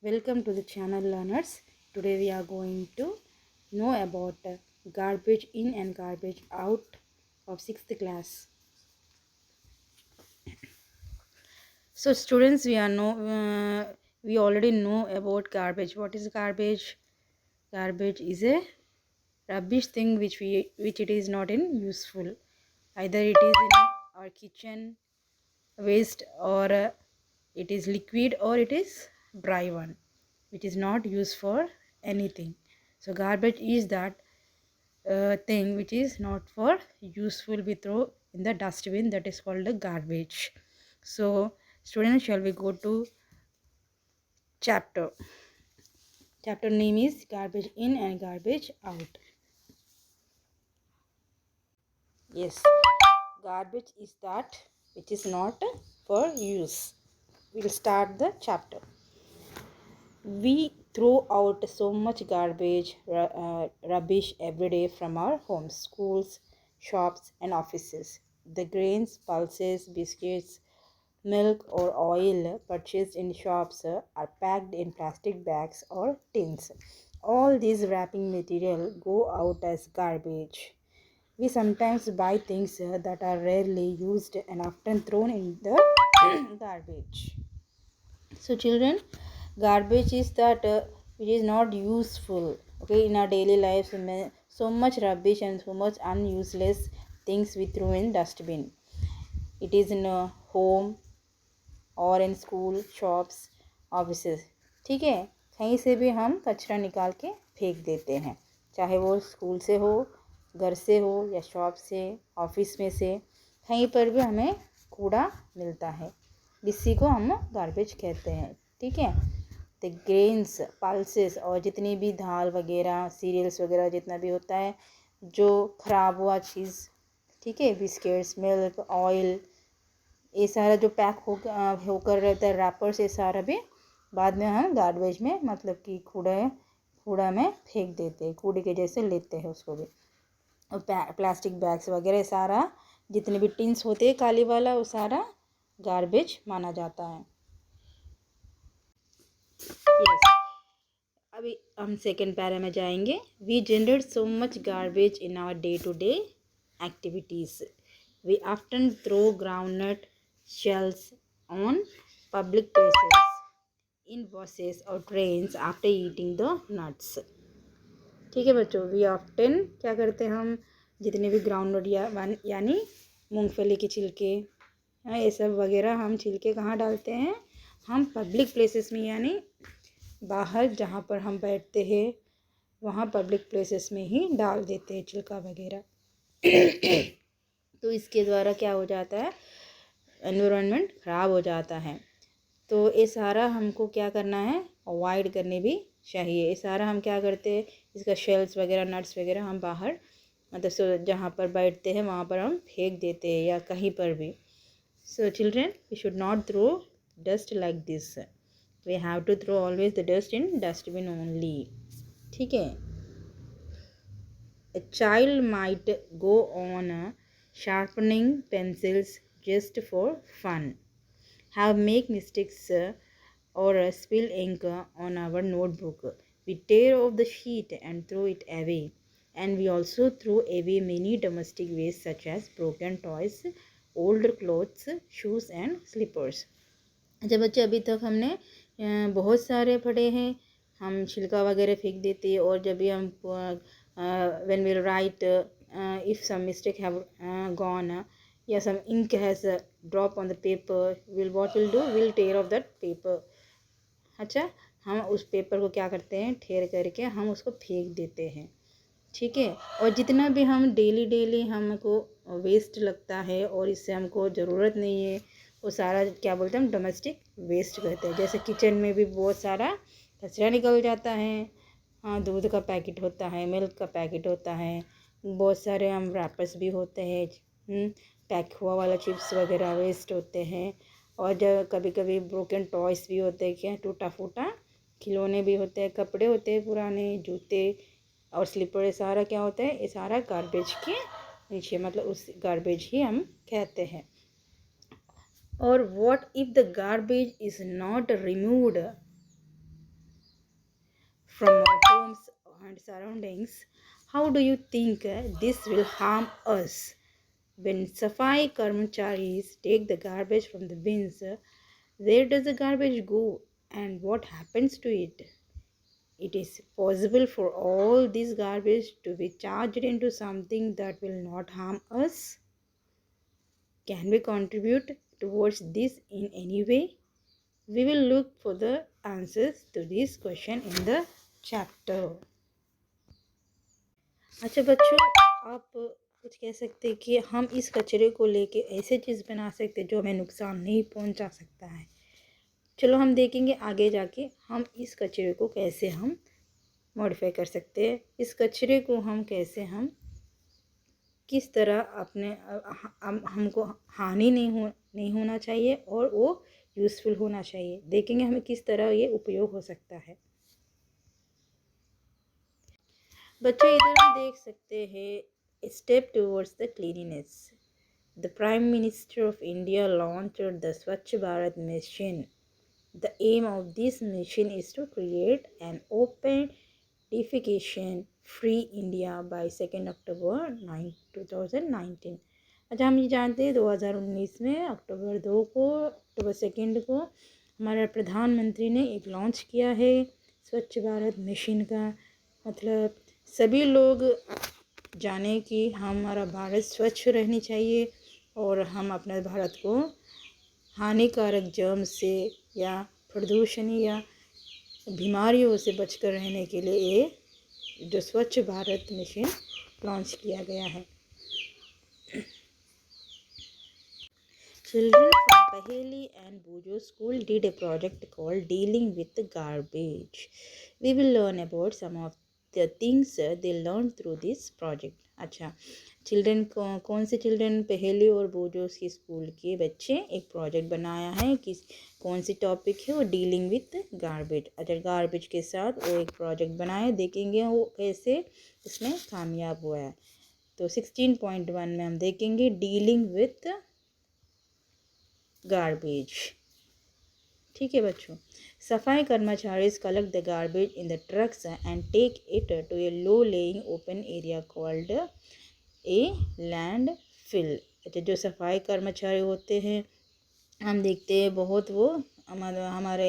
Welcome to the channel learners. Today we are going to know about garbage in and garbage out of 6th class. So students, we already know about garbage. What is garbage? Garbage is a rubbish thing which it is not in useful. Either it is in our kitchen waste, or it is liquid, or it is dry one, which is not used for anything. So garbage is that thing which is not for useful, we throw in the dustbin, that is called the garbage. So students, shall we go to chapter name is garbage in and garbage out. Yes, garbage is that which is not for use. We'll start the chapter. We throw out so much garbage, rubbish every day from our homes, schools, shops, and offices. The grains, pulses, biscuits, milk, or oil purchased in shops are packed in plastic bags or tins. All these wrapping material go out as garbage. We sometimes buy things that are rarely used and often thrown in the garbage. So children, garbage is that which is not useful. Okay, in our daily lives, so much rubbish and so much unuseless things we throw in dustbin. It is in a home और in school shops offices. ठीक है, कहीं से भी हम कचरा निकाल के फेंक देते हैं, चाहे वो स्कूल से हो, घर से हो, या शॉप से, ऑफिस में से, कहीं पर भी हमें कूड़ा मिलता है, इसी को हम गार्बेज कहते हैं. ठीक है, द ग्रेन्स, पल्सेस और जितनी भी दाल वगैरह, सीरियल्स वगैरह जितना भी होता है जो ख़राब हुआ चीज़, ठीक है, बिस्किट्स, मिल्क, ऑयल, ये सारा जो पैक होकर रहता है रैपर्स, ये सारा भी बाद में हम गार्बेज में, मतलब कि कूड़ा में फेंक देते हैं, कूड़े के जैसे लेते हैं उसको भी. और प्लास्टिक बैग्स वगैरह सारा, जितने भी टिन्स होते हैं काली वाला, वो सारा गार्बेज माना जाता है. yes. अभी हम सेकेंड पैरा में जाएंगे. We generate so much garbage in our day to day activities. We often throw groundnut shells on public places, in buses or trains after eating the nuts. ठीक है बच्चों, वी ऑफ्टन क्या करते हैं हम, जितने भी ग्राउंड यानी मूंगफली के छिलके, ये सब वगैरह हम छिलके कहाँ डालते हैं, हम पब्लिक प्लेसेस में, यानी बाहर जहाँ पर हम बैठते हैं वहाँ पब्लिक प्लेसेस में ही डाल देते हैं छिलका वगैरह. तो इसके द्वारा क्या हो जाता है, एनवायरनमेंट ख़राब हो जाता है. तो ये सारा हमको क्या करना है, अवॉइड करने भी चाहिए. ये सारा हम क्या करते हैं, इसका शेल्स वगैरह, नट्स वगैरह हम बाहर, मतलब जहाँ पर बैठते हैं वहाँ पर हम फेंक देते हैं, या कहीं पर भी. So children, we should not throw dust like this. We have to throw always the dust in dustbin only. ठीक है. A child might go on sharpening pencils just for fun, have make mistakes or spill ink on our notebook. We tear off the sheet and throw it away. And we also throw away many domestic waste such as broken toys, old clothes, shoes and slippers. अच्छा बच्चे, अभी तक हमने बहुत सारे पढ़े हैं. हम छिलका वगैरह फेंक देते हैं, और जब भी हम when we write, if some mistake have gone, या some ink has drop on the paper, what will do, we'll tear off that paper. अच्छा, हम उस पेपर को क्या करते हैं, ठेर करके हम उसको फेंक देते हैं. ठीक है. और जितना भी हम डेली हमको वेस्ट लगता है और इससे हमको ज़रूरत नहीं है, वो सारा क्या बोलते हैं हम, डोमेस्टिक वेस्ट कहते हैं. जैसे किचन में भी बहुत सारा कचरा निकल जाता है. हाँ, दूध का पैकेट होता है, मिल्क का पैकेट होता है, बहुत सारे हम रैपर्स भी होते हैं, पैक हुआ वाला चिप्स वगैरह वेस्ट होते हैं. और जब कभी कभी ब्रोकन टॉयस भी होते हैं, क्या टूटा फूटा खिलौने भी होते हैं, कपड़े होते हैं पुराने, जूते और स्लीपर, ये सारा क्या होता है, ये सारा गार्बेज के नीचे, मतलब उस गार्बेज ही हम कहते हैं. और what if the garbage is not removed, from our homes and surroundings, how do you think this will harm us? When Safai Karmacharis take the garbage from the bins, where does the garbage go and what happens to it? It is possible for all this garbage to be charged into something that will not harm us. Can we contribute towards this in any way? We will look for the answers to this question in the chapter. अच्छा बच्चों, आप कुछ कह सकते हैं कि हम इस कचरे को लेके ऐसे चीज़ बना सकते हैं जो हमें नुकसान नहीं पहुंचा सकता है। चलो हम देखेंगे आगे जाके हम इस कचरे को कैसे हम मॉडिफाई कर सकते हैं। इस कचरे को हम कैसे हम किस तरह अपने हमको हानि नहीं होना चाहिए और वो यूज़फुल होना चाहिए। देखेंगे हमें किस तरह ये उपयोग हो सकता है। बच्चों इधर हम देख सकते हैं step towards the cleanliness. The prime minister of India launched the Swachh Bharat mission. The aim of this mission is to create an open defecation free India by 2 October 2019। अच्छा हम ये जानते हैं 2019 में अक्टूबर 2 को अक्टूबर 2 को हमारा प्रधानमंत्री ने एक लॉन्च किया है स्वच्छ भारत मिशन का। मतलब सभी लोग जाने कि हमारा भारत स्वच्छ रहनी चाहिए और हम अपने भारत को हानिकारक जर्म से या प्रदूषण या बीमारियों से बचकर रहने के लिए ये जो स्वच्छ भारत मिशन लॉन्च किया गया है। Children from Paheli and Bojo school did a project called Dealing with Garbage. We will learn about some of the things they learned through this project. अच्छा चिल्ड्रन कौन से चिल्ड्रन पहेली और बोजो की स्कूल के बच्चे एक प्रोजेक्ट बनाया है कि कौन सी टॉपिक है वो डीलिंग विथ गार्बेज। अच्छा गार्बेज के साथ वो एक प्रोजेक्ट बनाए, देखेंगे वो कैसे इसमें कामयाब हुआ है। तो 16.1 में हम देखेंगे डीलिंग विथ गार्बेज। ठीक है बच्चों, सफाई कर्मचारी collect the garbage in the trucks and take it to a low lying open area called a landfill. अच्छा जो सफाई कर्मचारी होते हैं हम देखते हैं बहुत वो हमारे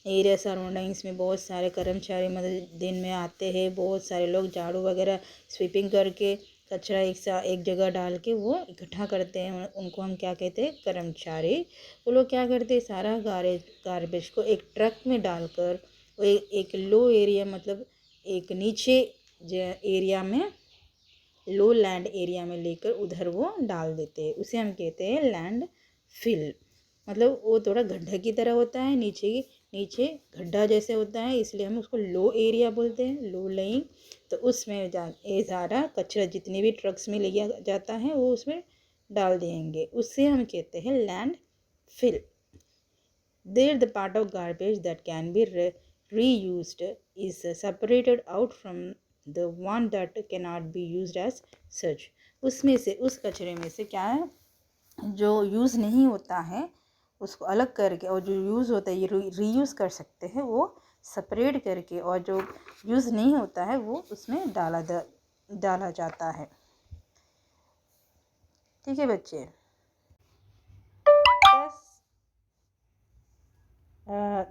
एरिया सराउंडिंग्स में बहुत सारे कर्मचारी मतलब दिन में आते हैं, बहुत सारे लोग झाड़ू वगैरह स्वीपिंग करके कचरा एक जगह डाल के वो इकट्ठा करते हैं, उनको हम क्या कहते हैं कर्मचारी। वो लोग क्या करते हैं सारा गार्बेज को एक ट्रक में डालकर वो एक लो एरिया मतलब एक नीचे एरिया में लो लैंड एरिया में लेकर उधर वो डाल देते हैं, उसे हम कहते हैं लैंड फिल। मतलब वो थोड़ा गड्ढा की तरह होता है, नीचे गड्ढा जैसे होता है, इसलिए हम उसको लो एरिया बोलते हैं, लो लेइंग। तो उसमें ये सारा कचरा जितने भी ट्रक्स में लिया जाता है वो उसमें डाल देंगे, उससे हम कहते हैं landfill. There the part of garbage that can be reused is separated out from the one that can not be used as such. उसमें से उस कचरे में से क्या है जो यूज़ नहीं होता है उसको अलग करके और जो यूज़ होता है ये रीयूज़ कर सकते हैं वो सेपरेट करके, और जो यूज़ नहीं होता है वो उसमें डाला जाता है। ठीक है बच्चे।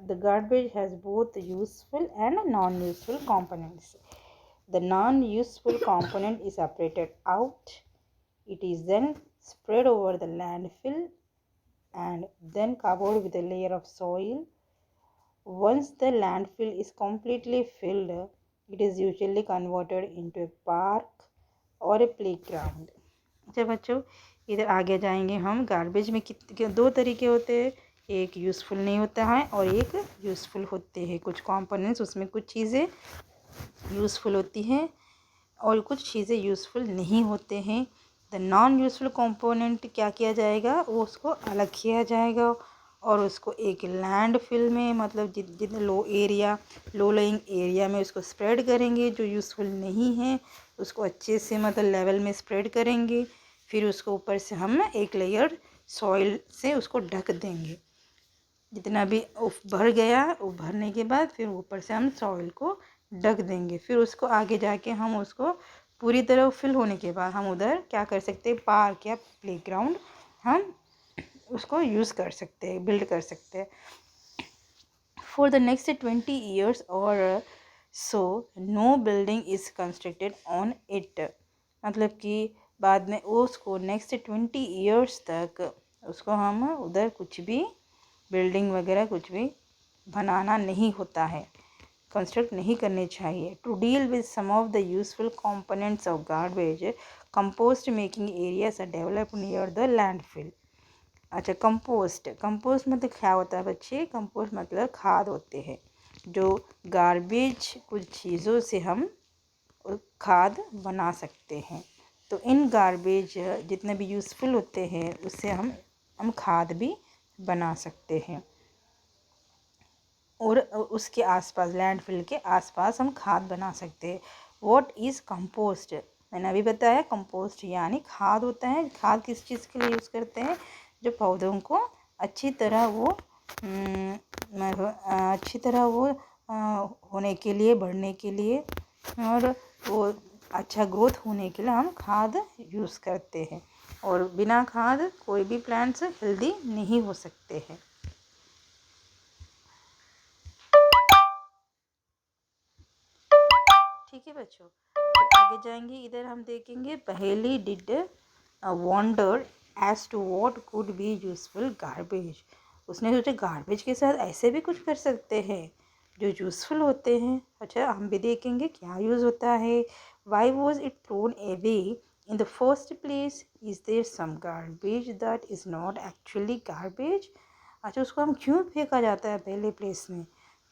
The garbage has both useful and non-useful components. The non-useful component is separated out. It is then spread over the landfill and then covered with a layer of soil. Once the landfill is completely filled, it is usually converted into a park or a playground. अच्छा बच्चों इधर आगे जाएंगे हम। Garbage में दो तरीके होते हैं, एक यूज़फुल नहीं होता है और एक यूज़फुल होते हैं। कुछ कंपोनेंट्स उसमें कुछ चीज़ें यूज़फुल होती हैं और कुछ चीज़ें यूज़फुल नहीं होते हैं। द नॉन यूज़फुल कंपोनेंट क्या किया जाएगा वो उसको अलग किया जाएगा और उसको एक लैंड फिल में मतलब जितने लो लेइंग एरिया में उसको स्प्रेड करेंगे। जो यूज़फुल नहीं है उसको अच्छे से मतलब लेवल में स्प्रेड करेंगे, फिर उसको ऊपर से हम एक लेयर सॉइल से उसको ढक देंगे। जितना भी भर गया वो भरने के बाद फिर ऊपर से हम सॉइल को ढक देंगे। फिर उसको आगे जाके हम उसको पूरी तरह फिल होने के बाद हम उधर क्या कर सकते हैं, पार्क या प्लेग्राउंड हम उसको यूज़ कर सकते हैं, बिल्ड कर सकते हैं। फॉर द नेक्स्ट 20 ईयर्स और so no building is constructed on it. मतलब कि बाद में उसको नेक्स्ट 20 ईयर्स तक उसको हम उधर कुछ भी बिल्डिंग वगैरह कुछ भी बनाना नहीं होता है, कंस्ट्रक्ट नहीं करने चाहिए। To deal with some of the useful components of garbage, compost making areas are developed near the landfill. अच्छा, कंपोस्ट, कंपोस्ट मतलब क्या होता है बच्चे? कंपोस्ट मतलब खाद होते हैं, जो गार्बेज कुछ चीज़ों से हम खाद बना सकते हैं। तो इन गार्बेज जितने भी यूज़फुल होते हैं उससे हम खाद भी बना सकते हैं, और उसके आसपास लैंडफिल के आसपास हम खाद बना सकते हैं। What is compost? मैंने अभी बताया कंपोस्ट यानी खाद होता है। खाद किस चीज़ के लिए यूज़ करते हैं? जो पौधों को अच्छी तरह वो होने के लिए, बढ़ने के लिए और वो अच्छा ग्रोथ होने के लिए हम खाद यूज़ करते हैं, और बिना खाद कोई भी प्लांट्स हेल्दी नहीं हो सकते हैं। ठीक है बच्चों, तो आगे जाएंगे। इधर हम देखेंगे Paheli did wonder as to what could be useful garbage. उसने सोचा गार्बेज के साथ ऐसे भी कुछ कर सकते हैं जो यूज़फुल होते हैं। अच्छा, हम भी देखेंगे क्या यूज़ होता है। Why was it thrown away in the first place? Is there some garbage that is not actually garbage? अच्छा, उसको हम क्यों फेंका जाता है पहले प्लेस में?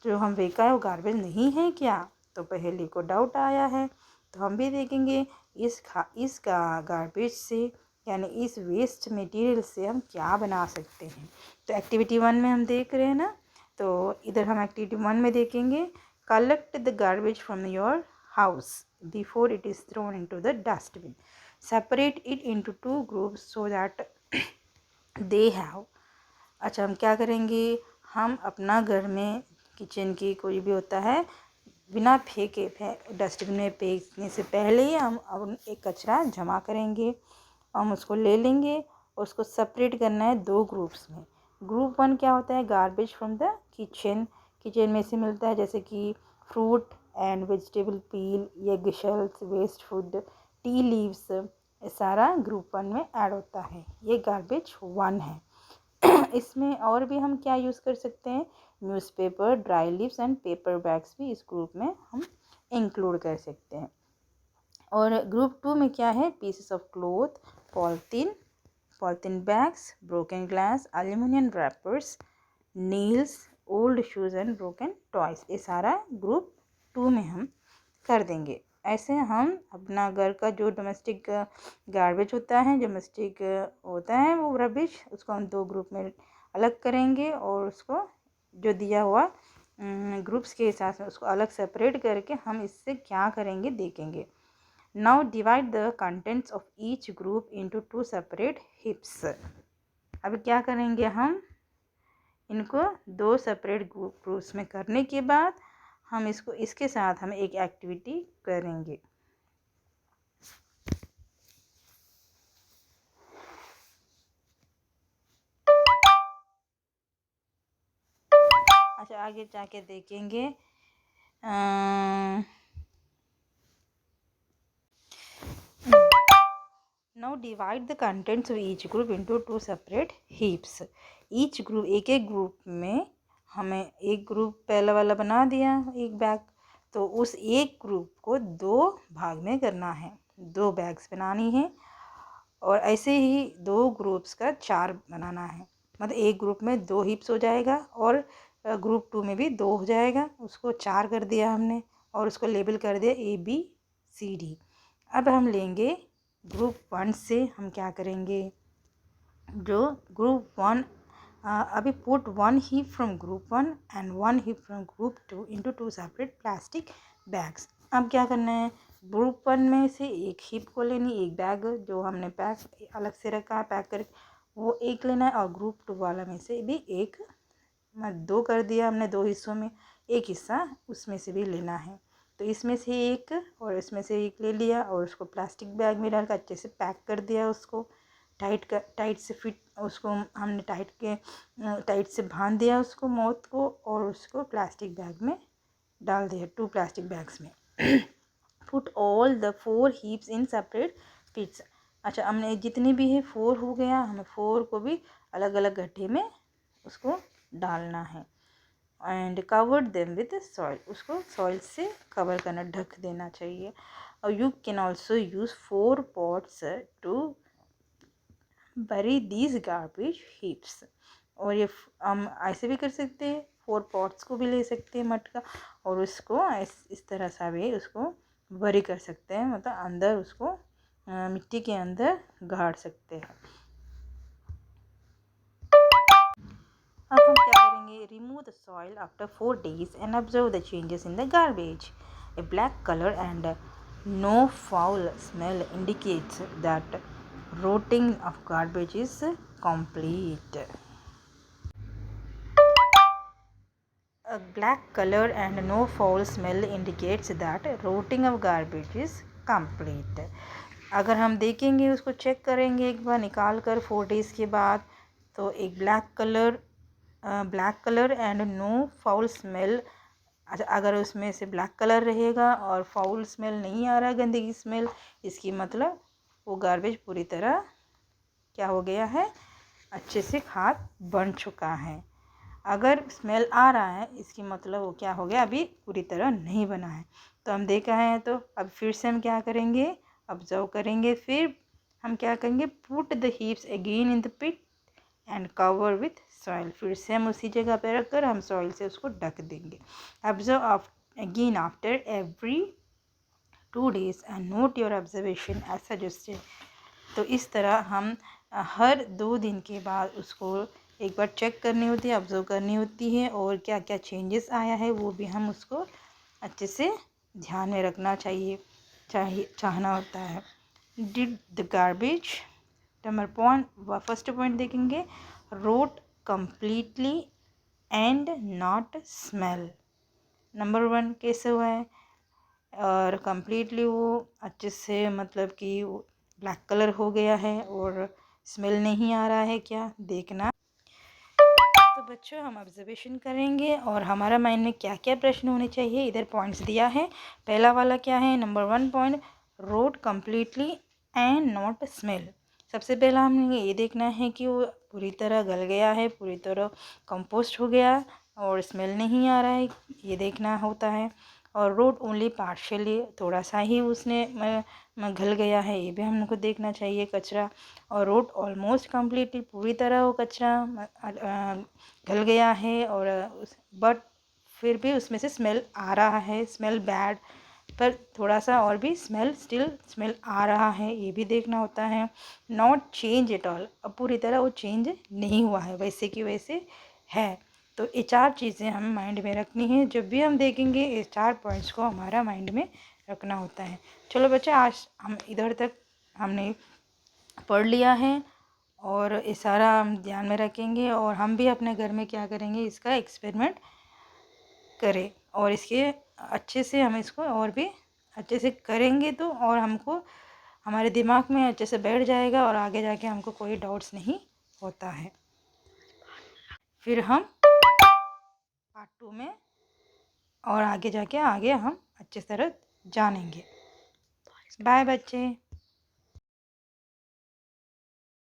जो हम फेंका है वो गार्बेज नहीं है क्या? तो पहेली को डाउट आया है। तो हम भी देखेंगे इस गार्बेज से यानी इस वेस्ट मटेरियल से हम क्या बना सकते हैं। तो एक्टिविटी 1 में हम देख रहे हैं ना, तो इधर हम एक्टिविटी 1 में देखेंगे collect the garbage from your house before it is thrown into the dustbin, separate it into 2 groups so that they have. अच्छा, हम क्या करेंगे, हम अपना घर में किचन की कोई भी होता है बिना फेंके डस्टबिन में फेंकने से पहले ही हम एक कचरा जमा करेंगे। हम उसको ले लेंगे और उसको सेपरेट करना है 2 ग्रुप्स में। ग्रुप 1 क्या होता है? Garbage from the kitchen. Kitchen में से मिलता है जैसे कि fruit and vegetable peel, egg shells, waste food, tea leaves, ये सारा ग्रुप 1 में ऐड होता है। ये गार्बेज 1 है। इसमें और भी हम क्या यूज़ कर सकते हैं? Newspaper, dry leaves and paper bags भी इस ग्रुप में हम इंक्लूड कर सकते हैं। और ग्रुप 2 में क्या है? Pieces of cloth, polythene bags, broken glass, aluminium rappers, Niels, old shoes and broken toys, ये सारा ग्रुप 2 में हम कर देंगे। ऐसे हम अपना घर का जो डोमेस्टिक गार्बेज होता है, वो रबिश, उसको हम 2 ग्रुप में अलग करेंगे और उसको जो दिया हुआ ग्रुप्स के हिसाब से उसको अलग सेपरेट करके हम इससे क्या करेंगे देखेंगे। Now divide the contents of each group into 2 separate हिप्स। अब क्या करेंगे, हम इनको 2 सेपरेट ग्रुप्स में करने के बाद हम इसके साथ हम एक एक्टिविटी करेंगे। अच्छा, आगे जाके देखेंगे now divide the contents of each group into 2 separate heaps. Each group, एक ग्रुप में हमें एक ग्रुप पहला वाला बना दिया एक बैग, तो उस एक ग्रुप को 2 भाग में करना है, 2 बैग्स बनानी है। और ऐसे ही 2 ग्रुप्स का 4 बनाना है, मतलब एक ग्रुप में 2 हिप्स हो जाएगा और ग्रुप 2 में भी 2 हो जाएगा। उसको 4 कर दिया हमने और उसको लेबल कर दिया ABCD। अब हम लेंगे ग्रुप 1 से, हम क्या करेंगे, जो ग्रुप 1 अभी put 1 heap from group 1 and 1 heap from group 2 into 2 separate plastic bags. अब क्या करना है, ग्रुप 1 में से एक हीप को लेनी, एक बैग जो हमने पैक अलग से रखा है पैक कर, वो एक लेना है, और ग्रुप 2 वाला में से भी एक, 2 कर दिया हमने 2 हिस्सों में, एक हिस्सा उसमें से भी लेना है। तो इसमें से एक और इसमें से एक ले लिया और उसको प्लास्टिक बैग में डालकर अच्छे से पैक कर दिया, उसको टाइट से फिट, उसको हमने टाइट से बांध दिया उसको माउथ को, और उसको प्लास्टिक बैग में डाल दिया, 2 प्लास्टिक बैग्स में। Put all the 4 heaps in separate pits. अच्छा, हमने जितने भी है 4 हो गया, हमें 4 को भी अलग अलग गड्ढे में उसको डालना है। And covered them with soil, उसको सॉइल से कवर करना, ढक देना चाहिए। और you can also use 4 pots to bury these garbage heaps. और ये हम ऐसे भी कर सकते हैं, 4 पॉट्स को भी ले सकते हैं मटका, और उसको इस तरह से भी उसको बरी कर सकते हैं, मतलब अंदर उसको मिट्टी के अंदर गाड़ सकते हैं। अब हम क्या करेंगे, remove the soil after 4 days and observe the changes in the garbage. A black colour and no foul smell indicates that rotting of garbage is complete. A black color and no foul smell indicates that rotting of garbage is complete. अगर हम देखेंगे, उसको check करेंगे एक बार निकाल कर 4 days के बाद, तो एक black colour and no foul smell, अच्छा अगर उसमें से ब्लैक कलर रहेगा और फाउल स्मेल नहीं आ रहा, गंदगी स्मेल, इसकी मतलब वो गार्बेज पूरी तरह क्या हो गया है, अच्छे से खाद बन चुका है। अगर स्मेल आ रहा है, इसकी मतलब वो क्या हो गया, अभी पूरी तरह नहीं बना है। तो हम देखा है, तो अब फिर से हम क्या करेंगे, ऑब्जर्व करेंगे, फिर हम क्या करेंगे, put the heaps again in the pit and cover with soil. फिर से हम उसी जगह पर रख कर हम सॉइल से उसको ढक देंगे। Observe again after every 2 days and note your observation as suggested. तो इस तरह हम हर 2 दिन के बाद उसको एक बार चेक करनी होती है, ऑब्जर्व करनी होती है, और क्या क्या चेंजेस आया है वो भी हम उसको अच्छे से ध्यान में रखना चाहना होता है। Did the garbage, first point देखेंगे, rot completely and not smell. Number 1 कैसे हुआ है, और कम्प्लीटली वो अच्छे से, मतलब कि ब्लैक कलर हो गया है और स्मेल नहीं आ रहा है, क्या देखना। तो बच्चों, हम ऑब्जर्वेशन करेंगे और हमारा माइंड में क्या क्या प्रश्न होने चाहिए, इधर पॉइंट्स दिया है। पहला वाला क्या है, number 1 point, rot completely and not smell. सबसे पहला हमें ये देखना है कि वो पूरी तरह गल गया है, पूरी तरह कंपोस्ट हो गया और स्मेल नहीं आ रहा है, ये देखना होता है। और रोट ओनली पार्शियली, थोड़ा सा ही उसने घल गया है, ये भी हमको देखना चाहिए कचरा। और रोट ऑलमोस्ट कम्प्लीटली, पूरी तरह वो कचरा घल गया है, और बट फिर भी उसमें से स्मेल आ रहा है, स्मेल बैड, पर थोड़ा सा और भी स्मेल आ रहा है, ये भी देखना होता है। नॉट चेंज एट ऑल, अब पूरी तरह वो चेंज नहीं हुआ है, वैसे की वैसे है। तो ये 4 चीज़ें हमें माइंड में रखनी है, जब भी हम देखेंगे ये 4 पॉइंट्स को हमारा माइंड में रखना होता है। चलो बच्चा, आज हम इधर तक हमने पढ़ लिया है, और ये सारा हम ध्यान में रखेंगे, और हम भी अपने घर में क्या करेंगे, इसका एक्सपेरिमेंट करें, और इसके अच्छे से हम इसको और भी अच्छे से करेंगे, तो और हमको हमारे दिमाग में अच्छे से बैठ जाएगा, और आगे जाके हमको कोई डाउट्स नहीं होता है। फिर हम पार्ट 2 में और आगे जाके हम अच्छे तरह जानेंगे। बाय बच्चे।